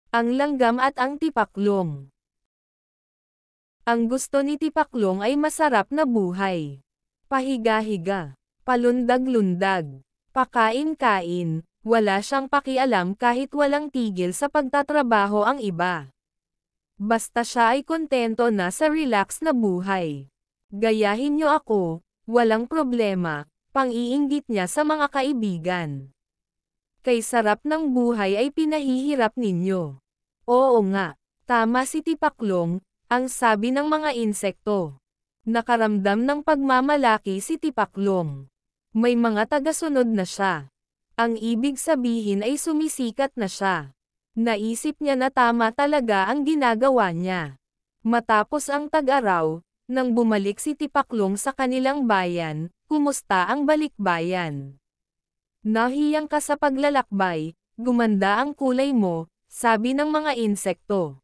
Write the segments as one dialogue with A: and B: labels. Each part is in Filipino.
A: Ang langgam at ang tipaklong. Ang gusto ni Tipaklong ay masarap na buhay. Pahiga-higa, palundag-lundag, pakain-kain, wala siyang pakialam kahit walang tigil sa pagtatrabaho ang iba. Basta siya ay kontento na sa relax na buhay. Gayahin niyo ako, walang problema, pang-iinggit niya sa mga kaibigan. Kay sarap ng buhay ay pinahihirap ninyo. Oo nga, tama si Tipaklong, ang sabi ng mga insekto. Nakaramdam ng pagmamalaki si Tipaklong. May mga tagasunod na siya. Ang ibig sabihin ay sumisikat na siya. Naisip niya na tama talaga ang ginagawa niya. Matapos ang tag-araw, nang bumalik si Tipaklong sa kanilang bayan, kumusta ang balikbayan? Nahiyang ka sa paglalakbay, gumanda ang kulay mo, sabi ng mga insekto.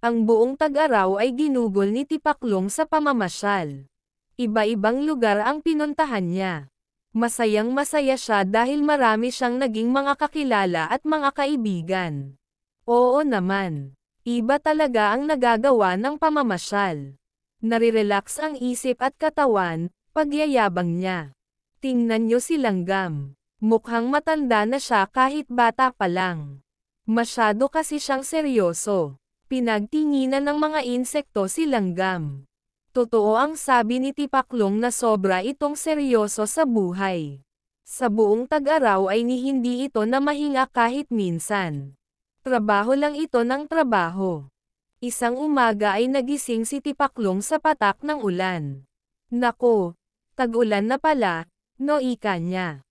A: Ang buong tag-araw ay ginugol ni Tipaklong sa pamamasyal. Iba-ibang lugar ang pinuntahan niya. Masayang-masaya siya dahil marami siyang naging mga kakilala at mga kaibigan. Oo naman. Iba talaga ang nagagawa ng pamamasyal. Narirelax ang isip at katawan, pagyayabang niya. Tingnan niyo si Langgam. Mukhang matanda na siya kahit bata pa lang. Masyado kasi siyang seryoso. Pinagtinginan ng mga insekto si Langgam. Totoo ang sabi ni Tipaklong na sobra itong seryoso sa buhay. Sa buong tag-araw ay hindi ito na mahinga kahit minsan. Trabaho lang ito ng trabaho. Isang umaga ay nagising si Tipaklong sa patak ng ulan. Nako, tag-ulan na pala, no ika niya.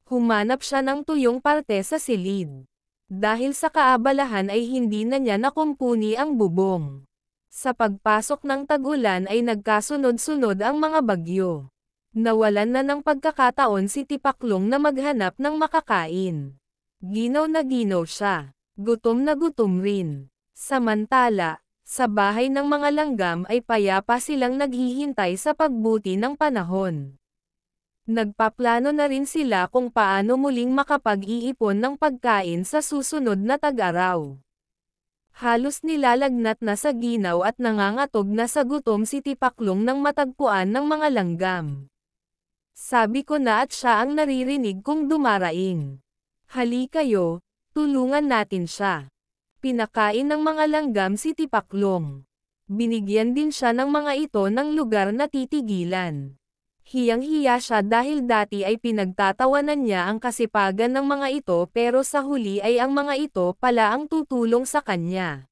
A: Humanap siya ng tuyong parte sa silid. Dahil sa kaabalahan ay hindi na niya nakumpuni ang bubong. Sa pagpasok ng tag-ulan ay nagkasunod-sunod ang mga bagyo. Nawalan na ng pagkakataon si Tipaklong na maghanap ng makakain. Ginaw na ginaw siya. Gutom na gutom rin. Samantala, sa bahay ng mga langgam ay payapa silang naghihintay sa pagbuti ng panahon. Nagpaplano na rin sila kung paano muling makapag-iipon ng pagkain sa susunod na tag-araw. Halos nilalagnat na sa ginaw at nangangatog na sa gutom si Tipaklong nang matagpuan ng mga langgam. Sabi ko na at siya ang naririnig kong dumaraing. Hali kayo, tulungan natin siya. Pinakain ng mga langgam si Tipaklong. Binigyan din siya ng mga ito ng lugar na titigilan. Hiyang-hiya siya dahil dati ay pinagtatawanan niya ang kasipagan ng mga ito pero sa huli ay ang mga ito pala ang tutulong sa kanya.